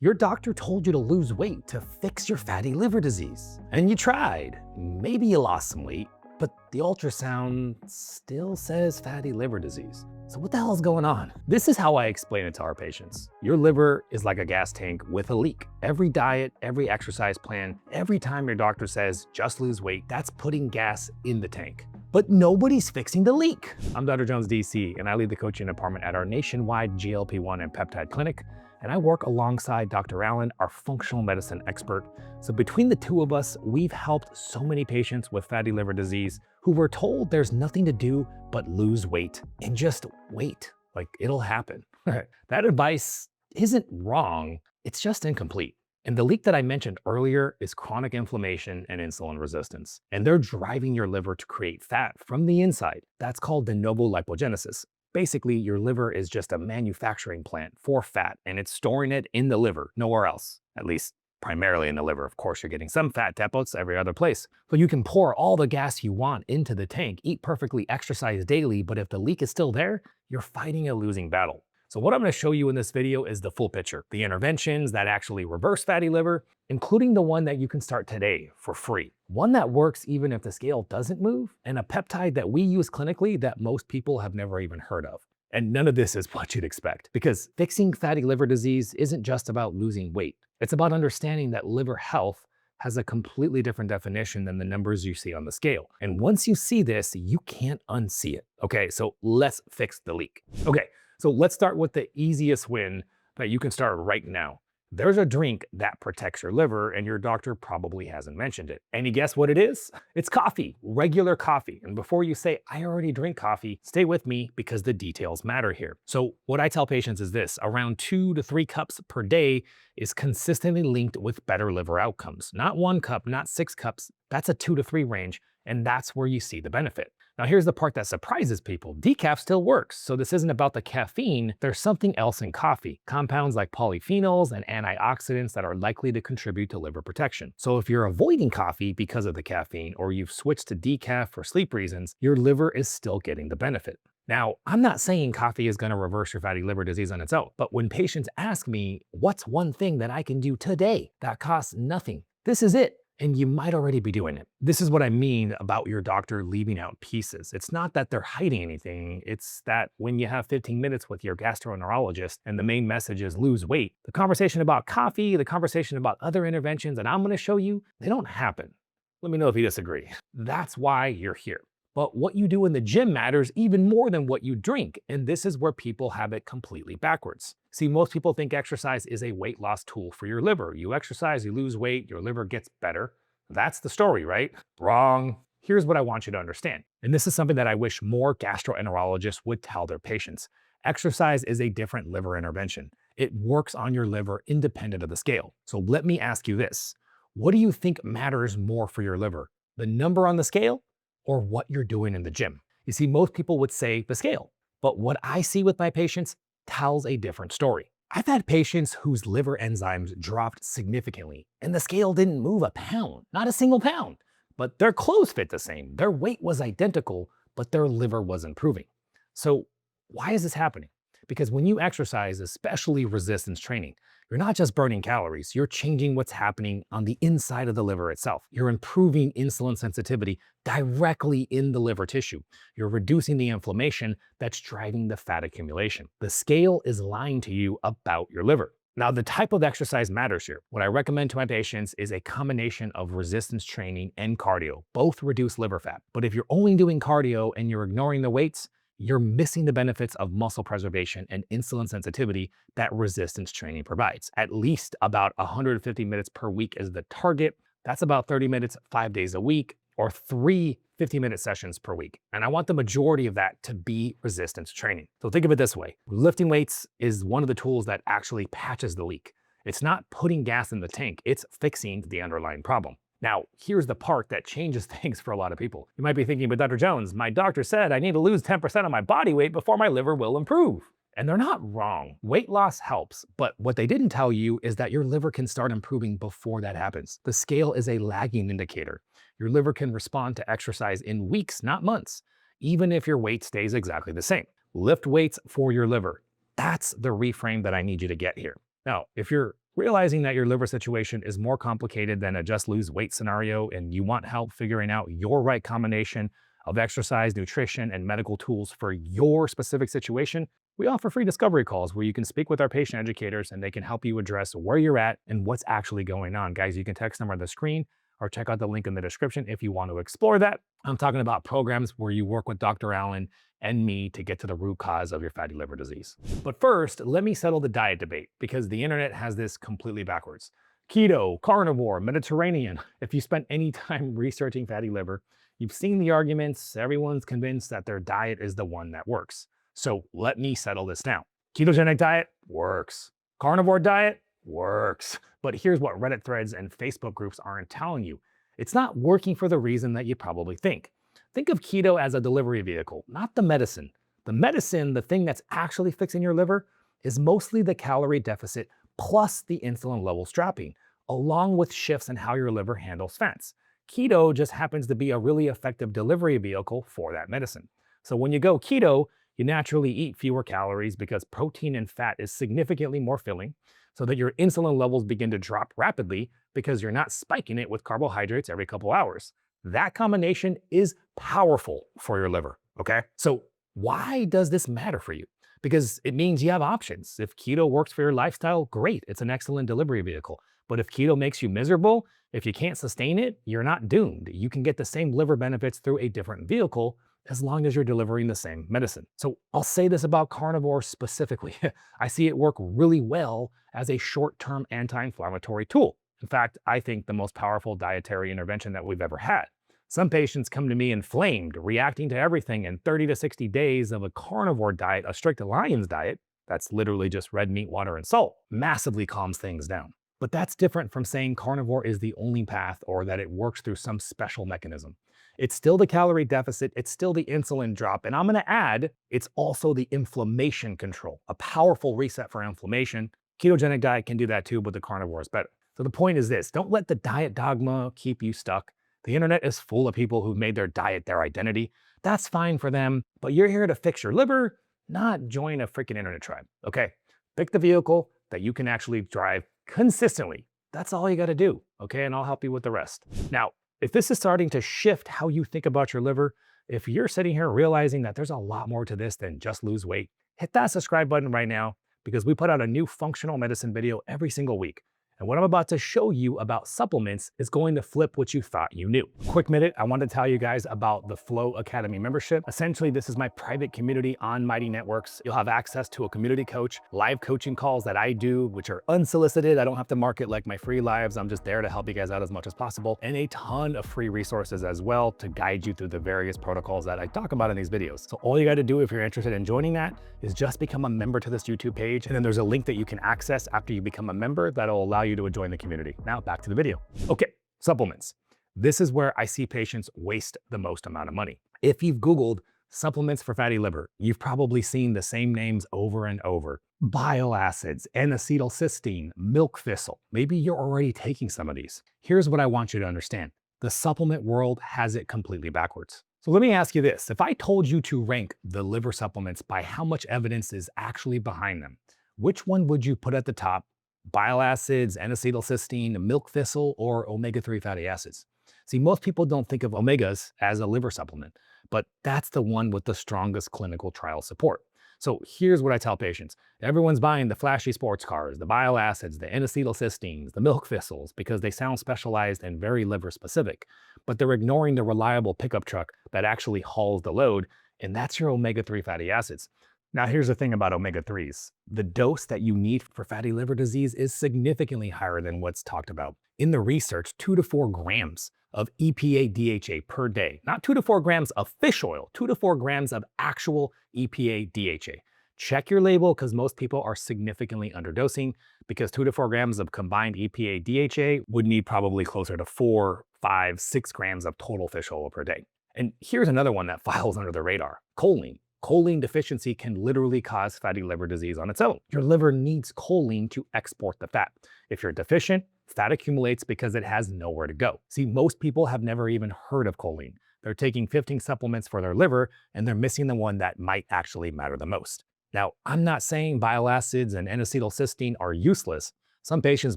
Your doctor told you to lose weight to fix your fatty liver disease. And you tried. Maybe you lost some weight, but the ultrasound still says fatty liver disease. So what the hell is going on? This is how I explain it to our patients. Your liver is like a gas tank with a leak. Every diet, every exercise plan, every time your doctor says just lose weight, that's putting gas in the tank. But nobody's fixing the leak. I'm Dr. Jones, DC, and I lead the coaching department at our nationwide GLP-1 and peptide clinic. And I work alongside Dr. Allen, our functional medicine expert. So between the two of us, we've helped so many patients with fatty liver disease who were told there's nothing to do but lose weight and just wait, like it'll happen. That advice isn't wrong, it's just incomplete. And the leak that I mentioned earlier is chronic inflammation and insulin resistance. And they're driving your liver to create fat from the inside. That's called de novo lipogenesis. Basically, your liver is just a manufacturing plant for fat, and it's storing it in the liver, nowhere else. At least, primarily in the liver. Of course, you're getting some fat depots every other place. So you can pour all the gas you want into the tank, eat perfectly, exercise daily, but if the leak is still there, you're fighting a losing battle. So what I'm going to show you in this video is the full picture, the interventions that actually reverse fatty liver, including the one that you can start today for free. One that works even if the scale doesn't move, and a peptide that we use clinically that most people have never even heard of. And none of this is what you'd expect, because fixing fatty liver disease isn't just about losing weight. It's about understanding that liver health has a completely different definition than the numbers you see on the scale. And once you see this, you can't unsee it. Okay, so let's fix the leak. Okay, so let's start with the easiest win that you can start right now. There's a drink that protects your liver, and your doctor probably hasn't mentioned it. Any guess what it is? It's coffee, regular coffee. And before you say, I already drink coffee, stay with me because the details matter here. So what I tell patients is this: around 2 to 3 cups per day is consistently linked with better liver outcomes. Not 1 cup, not 6 cups, that's a 2 to 3 range, and that's where you see the benefit. Now here's the part that surprises people. Decaf still works, so this isn't about the caffeine. There's something else in coffee. Compounds like polyphenols and antioxidants that are likely to contribute to liver protection. So if you're avoiding coffee because of the caffeine, or you've switched to decaf for sleep reasons, your liver is still getting the benefit. Now, I'm not saying coffee is going to reverse your fatty liver disease on its own, but when patients ask me, what's one thing that I can do today that costs nothing? This is it. And you might already be doing it. This is what I mean about your doctor leaving out pieces. It's not that they're hiding anything. It's that when you have 15 minutes with your gastroenterologist and the main message is lose weight, the conversation about coffee, the conversation about other interventions that I'm going to show you, they don't happen. Let me know if you disagree. That's why you're here. But what you do in the gym matters even more than what you drink. And this is where people have it completely backwards. See, most people think exercise is a weight loss tool for your liver. You exercise, you lose weight, your liver gets better. That's the story, right? Wrong. Here's what I want you to understand. And this is something that I wish more gastroenterologists would tell their patients. Exercise is a different liver intervention. It works on your liver independent of the scale. So let me ask you this. What do you think matters more for your liver? The number on the scale or what you're doing in the gym? You see, most people would say the scale. But what I see with my patients tells a different story. I've had patients whose liver enzymes dropped significantly and the scale didn't move a pound, not a single pound, but their clothes fit the same. Their weight was identical, but their liver was improving. So why is this happening? Because when you exercise, especially resistance training, you're not just burning calories, you're changing what's happening on the inside of the liver itself. You're improving insulin sensitivity directly in the liver tissue. You're reducing the inflammation that's driving the fat accumulation. The scale is lying to you about your liver. Now, the type of exercise matters here. What I recommend to my patients is a combination of resistance training and cardio. Both reduce liver fat. But if you're only doing cardio and you're ignoring the weights, you're missing the benefits of muscle preservation and insulin sensitivity that resistance training provides. At least about 150 minutes per week is the target. That's about 30 minutes, 5 days a week, or 3 50-minute sessions per week. And I want the majority of that to be resistance training. So think of it this way. Lifting weights is one of the tools that actually patches the leak. It's not putting gas in the tank, it's fixing the underlying problem. Now, here's the part that changes things for a lot of people. You might be thinking, but Dr. Jones, my doctor said I need to lose 10% of my body weight before my liver will improve. And they're not wrong. Weight loss helps, but what they didn't tell you is that your liver can start improving before that happens. The scale is a lagging indicator. Your liver can respond to exercise in weeks, not months, even if your weight stays exactly the same. Lift weights for your liver. That's the reframe that I need you to get here. Now, if you're Realizing that your liver situation is more complicated than a just lose weight scenario and you want help figuring out your right combination of exercise, nutrition, and medical tools for your specific situation, we offer free discovery calls where you can speak with our patient educators and they can help you address where you're at and what's actually going on. Guys, you can text them on the screen or check out the link in the description if you want to explore that. I'm talking about programs where you work with Dr. Allen and me to get to the root cause of your fatty liver disease. But first, let me settle the diet debate because the internet has this completely backwards. Keto, carnivore, Mediterranean. If you spent any time researching fatty liver, you've seen the arguments. Everyone's convinced that their diet is the one that works. So let me settle this now. Ketogenic diet works. Carnivore diet works. But here's what Reddit threads and Facebook groups aren't telling you. It's not working for the reason that you probably think. Think of keto as a delivery vehicle, not the medicine. The medicine, the thing that's actually fixing your liver, is mostly the calorie deficit plus the insulin level strapping, along with shifts in how your liver handles fats. Keto just happens to be a really effective delivery vehicle for that medicine. So when you go keto, you naturally eat fewer calories because protein and fat is significantly more filling, so that your insulin levels begin to drop rapidly because you're not spiking it with carbohydrates every couple hours. That combination is powerful for your liver, okay? So why does this matter for you? Because it means you have options. If keto works for your lifestyle, great, it's an excellent delivery vehicle. But if keto makes you miserable, if you can't sustain it, you're not doomed. You can get the same liver benefits through a different vehicle as long as you're delivering the same medicine. So I'll say this about carnivore specifically. I see it work really well as a short-term anti-inflammatory tool. In fact, I think the most powerful dietary intervention that we've ever had. Some patients come to me inflamed, reacting to everything, and 30 to 60 days of a carnivore diet, a strict Alliance diet, that's literally just red meat, water, and salt, massively calms things down. But that's different from saying carnivore is the only path or that it works through some special mechanism. It's still the calorie deficit, it's still the insulin drop, and I'm gonna add, it's also the inflammation control, a powerful reset for inflammation. Ketogenic diet can do that too, but the carnivore is better. So the point is this, don't let the diet dogma keep you stuck. The internet is full of people who've made their diet their identity. That's fine for them, but you're here to fix your liver, not join a freaking internet tribe, okay? Pick the vehicle that you can actually drive consistently. That's all you gotta do, okay? And I'll help you with the rest. Now, if this is starting to shift how you think about your liver, if you're sitting here realizing that there's a lot more to this than just lose weight, hit that subscribe button right now because we put out a new functional medicine video every single week. And what I'm about to show you about supplements is going to flip what you thought you knew. Quick minute, I want to tell you guys about the Flow Academy membership. Essentially, this is my private community on Mighty Networks. You'll have access to a community coach, live coaching calls that I do, which are unsolicited. I don't have to market like my free lives. I'm just there to help you guys out as much as possible. And a ton of free resources as well to guide you through the various protocols that I talk about in these videos. So all you got to do if you're interested in joining that is just become a member to this YouTube page. And then there's a link that you can access after you become a member that'll allow you to join the community. Now back to the video. Okay, supplements. This is where I see patients waste the most amount of money. If you've Googled supplements for fatty liver, you've probably seen the same names over and over. Bile acids, N-acetylcysteine, milk thistle. Maybe you're already taking some of these. Here's what I want you to understand. The supplement world has it completely backwards. So let me ask you this. If I told you to rank the liver supplements by how much evidence is actually behind them, which one would you put at the top? Bile acids, N-acetylcysteine, milk thistle, or omega-3 fatty acids? See, most people don't think of omegas as a liver supplement, but that's the one with the strongest clinical trial support. So here's what I tell patients. Everyone's buying the flashy sports cars, the bile acids, the N-acetylcysteines, the milk thistles, because they sound specialized and very liver specific, but they're ignoring the reliable pickup truck that actually hauls the load, and that's your omega-3 fatty acids. Now, here's the thing about omega-3s. The dose that you need for fatty liver disease is significantly higher than what's talked about. In the research, 2 to 4 grams of EPA DHA per day, not 2 to 4 grams of fish oil, 2 to 4 grams of actual EPA DHA. Check your label because most people are significantly underdosing because 2 to 4 grams of combined EPA DHA would need probably closer to 4, 5, 6 grams of total fish oil per day. And here's another one that files under the radar, choline. Choline deficiency can literally cause fatty liver disease on its own. Your liver needs choline to export the fat. If you're deficient, fat accumulates because it has nowhere to go. See, most people have never even heard of choline. They're taking 15 supplements for their liver, and they're missing the one that might actually matter the most. Now, I'm not saying bile acids and N-acetylcysteine are useless. Some patients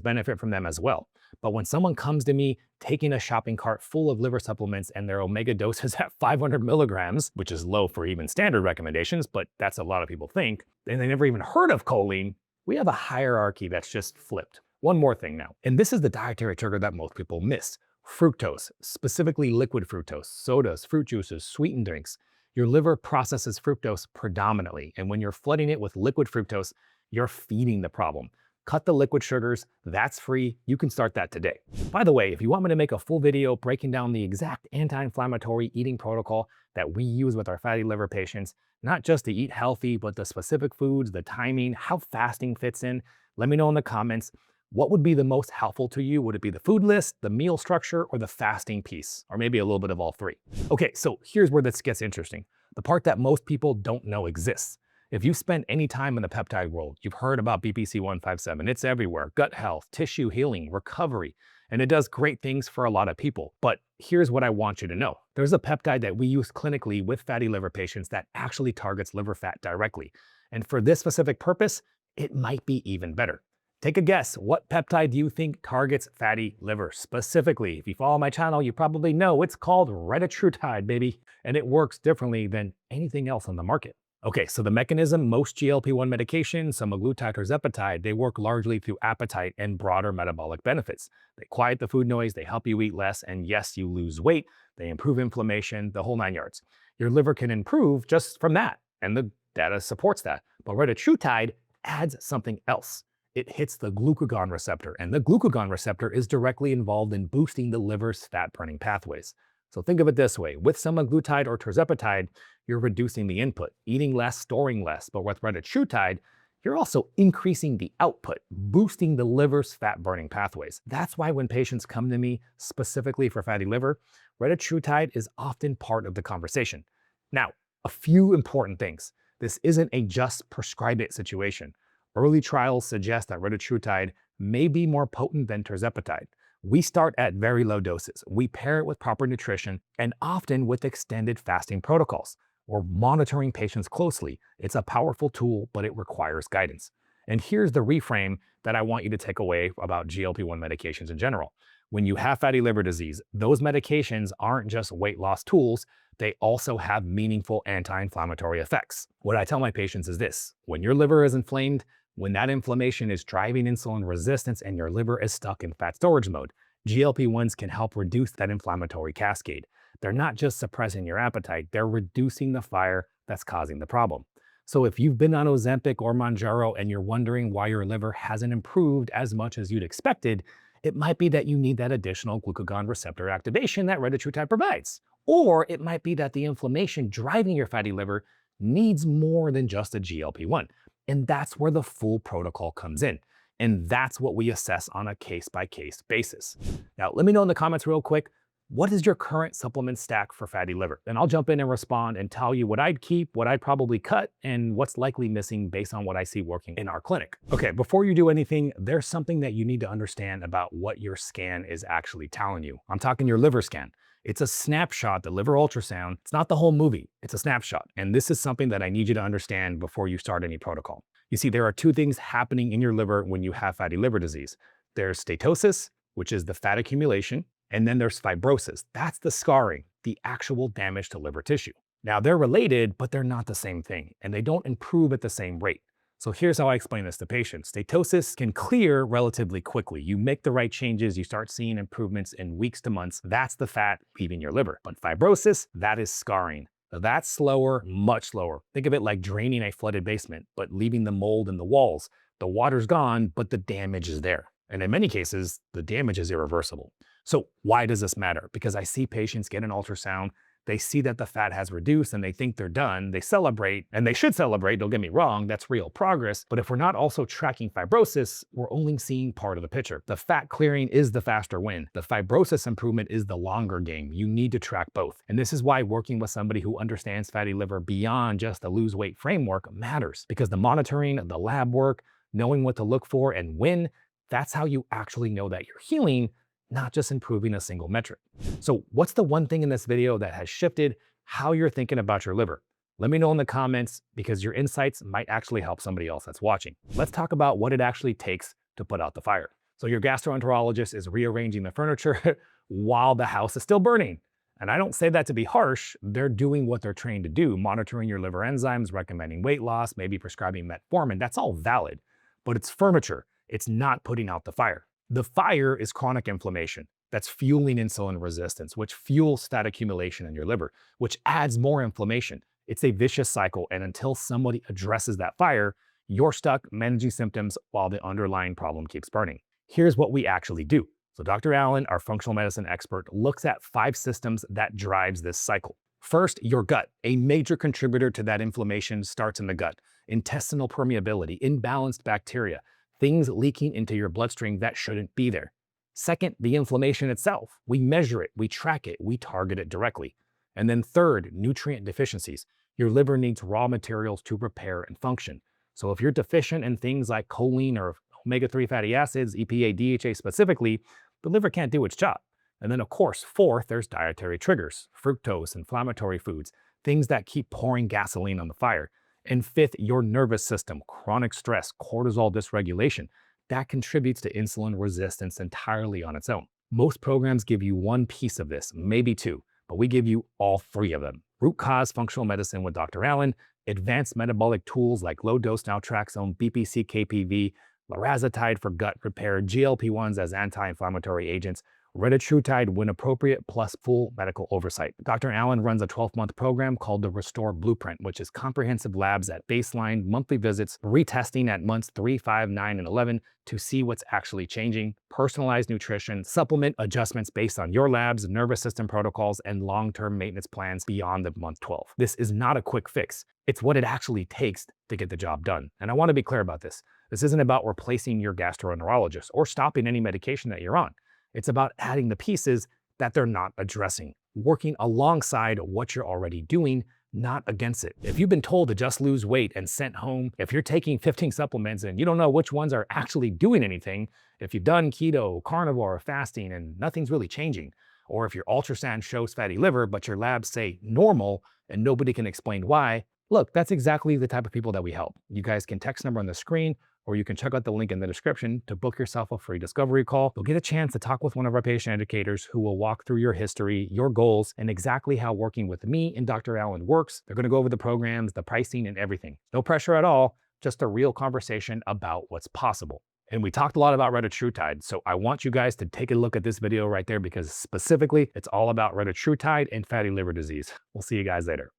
benefit from them as well. But when someone comes to me taking a shopping cart full of liver supplements and their omega dose is at 500 milligrams, which is low for even standard recommendations, but that's a lot of people think, and they never even heard of choline, we have a hierarchy that's just flipped. One more thing now, and this is the dietary trigger that most people miss. Fructose, specifically liquid fructose, sodas, fruit juices, sweetened drinks. Your liver processes fructose predominantly, and when you're flooding it with liquid fructose, you're feeding the problem. Cut the liquid sugars, that's free, you can start that today. By the way, if you want me to make a full video breaking down the exact anti-inflammatory eating protocol that we use with our fatty liver patients, not just to eat healthy, but the specific foods, the timing, how fasting fits in, let me know in the comments. What would be the most helpful to you? Would it be the food list, the meal structure, or the fasting piece? Or maybe a little bit of all three. Okay, so here's where this gets interesting. The part that most people don't know exists. If you spend any time in the peptide world, you've heard about BPC 157. It's everywhere: gut health, tissue healing, recovery, and it does great things for a lot of people. But here's what I want you to know. There's a peptide that we use clinically with fatty liver patients that actually targets liver fat directly. And for this specific purpose, it might be even better. Take a guess. What peptide do you think targets fatty liver specifically? If you follow my channel, you probably know it's called Retatrutide, baby. And it works differently than anything else on the market. Okay, so the mechanism, most GLP-1 medications, semaglutide or tirzepatide, they work largely through appetite and broader metabolic benefits. They quiet the food noise, they help you eat less, and yes, you lose weight, they improve inflammation, the whole 9 yards. Your liver can improve just from that, and the data supports that. But retatrutide adds something else. It hits the glucagon receptor, and the glucagon receptor is directly involved in boosting the liver's fat-burning pathways. So think of it this way: with semaglutide or tirzepatide, you're reducing the input, eating less, storing less. But with retatrutide, you're also increasing the output, boosting the liver's fat-burning pathways. That's why when patients come to me specifically for fatty liver, retatrutide is often part of the conversation. Now, a few important things. This isn't a just prescribe it situation. Early trials suggest that retatrutide may be more potent than tirzepatide. We start at very low doses. We pair it with proper nutrition and often with extended fasting protocols. We're monitoring patients closely. It's a powerful tool, but it requires guidance. And here's the reframe that I want you to take away about GLP-1 medications in general. When you have fatty liver disease, those medications aren't just weight loss tools, they also have meaningful anti-inflammatory effects. What I tell my patients is this: when your liver is inflamed, when that inflammation is driving insulin resistance and your liver is stuck in fat storage mode, GLP-1s can help reduce that inflammatory cascade. They're not just suppressing your appetite, they're reducing the fire that's causing the problem. So if you've been on Ozempic or Mounjaro and you're wondering why your liver hasn't improved as much as you'd expected, it might be that you need that additional glucagon receptor activation that retatrutide provides. Or it might be that the inflammation driving your fatty liver needs more than just a GLP-1. And that's where the full protocol comes in. And that's what we assess on a case-by-case basis. Now, let me know in the comments real quick, what is your current supplement stack for fatty liver? And I'll jump in and respond and tell you what I'd keep, what I'd probably cut, and what's likely missing based on what I see working in our clinic. Okay, before you do anything, there's something that you need to understand about what your scan is actually telling you. I'm talking your liver scan. It's a snapshot, the liver ultrasound. It's not the whole movie, it's a snapshot. And this is something that I need you to understand before you start any protocol. You see, there are two things happening in your liver when you have fatty liver disease. There's steatosis, which is the fat accumulation, and then there's fibrosis. That's the scarring, the actual damage to liver tissue. Now, they're related, but they're not the same thing, and they don't improve at the same rate. So here's how I explain this to patients. Steatosis can clear relatively quickly. You make the right changes, you start seeing improvements in weeks to months. That's the fat leaving your liver. But fibrosis, that is scarring. That's slower, much slower. Think of it like draining a flooded basement, but leaving the mold in the walls. The water's gone, but the damage is there. And in many cases, the damage is irreversible. So why does this matter? Because I see patients get an ultrasound, they see that the fat has reduced and they think they're done. They celebrate, and they should celebrate, don't get me wrong, that's real progress. But if we're not also tracking fibrosis, we're only seeing part of the picture. The fat clearing is the faster win. The fibrosis improvement is the longer game. You need to track both. And this is why working with somebody who understands fatty liver beyond just the lose weight framework matters. Because the monitoring, the lab work, knowing what to look for and when, that's how you actually know that you're healing, not just improving a single metric. So what's the one thing in this video that has shifted how you're thinking about your liver? Let me know in the comments, because your insights might actually help somebody else that's watching. Let's talk about what it actually takes to put out the fire. So your gastroenterologist is rearranging the furniture while the house is still burning. And I don't say that to be harsh. They're doing what they're trained to do, monitoring your liver enzymes, recommending weight loss, maybe prescribing metformin. That's all valid, but it's furniture. It's not putting out the fire. The fire is chronic inflammation that's fueling insulin resistance, which fuels fat accumulation in your liver, which adds more inflammation. It's a vicious cycle, and until somebody addresses that fire, you're stuck managing symptoms while the underlying problem keeps burning. Here's what we actually do. So Dr. Allen, our functional medicine expert, looks at 5 systems that drives this cycle. First, your gut. A major contributor to that inflammation starts in the gut. Intestinal permeability, imbalanced bacteria, things leaking into your bloodstream that shouldn't be there. Second, the inflammation itself. We measure it, we track it, we target it directly. And then third, nutrient deficiencies. Your liver needs raw materials to repair and function. So if you're deficient in things like choline or omega-3 fatty acids, EPA, DHA specifically, the liver can't do its job. And then of course, fourth, there's dietary triggers, fructose, inflammatory foods, things that keep pouring gasoline on the fire. And fifth, your nervous system, chronic stress, cortisol dysregulation, that contributes to insulin resistance entirely on its own. Most programs give you one piece of this, maybe 2, but we give you all 3 of them. Root cause functional medicine with Dr. Allen, advanced metabolic tools like low-dose naltrexone, BPC KPV, Retatrutide for gut repair, GLP-1s as anti-inflammatory agents, Retatrutide when appropriate, plus full medical oversight. Dr. Allen runs a 12-month program called the Restore Blueprint, which is comprehensive labs at baseline, monthly visits, retesting at months 3, 5, 9, and 11 to see what's actually changing, personalized nutrition, supplement adjustments based on your labs, nervous system protocols, and long-term maintenance plans beyond the month 12. This is not a quick fix. It's what it actually takes to get the job done. And I want to be clear about this. This isn't about replacing your gastroenterologist or stopping any medication that you're on. It's about adding the pieces that they're not addressing, working alongside what you're already doing, not against it. If you've been told to just lose weight and sent home, if you're taking 15 supplements and you don't know which ones are actually doing anything, if you've done keto, carnivore, or fasting and nothing's really changing, or if your ultrasound shows fatty liver but your labs say normal and nobody can explain why, look, that's exactly the type of people that we help. You guys can text number on the screen, or you can check out the link in the description to book yourself a free discovery call. You'll get a chance to talk with one of our patient educators who will walk through your history, your goals, and exactly how working with me and Dr. Allen works. They're gonna go over the programs, the pricing, and everything. No pressure at all, just a real conversation about what's possible. And we talked a lot about Retatrutide, so I want you guys to take a look at this video right there because specifically, it's all about Retatrutide and fatty liver disease. We'll see you guys later.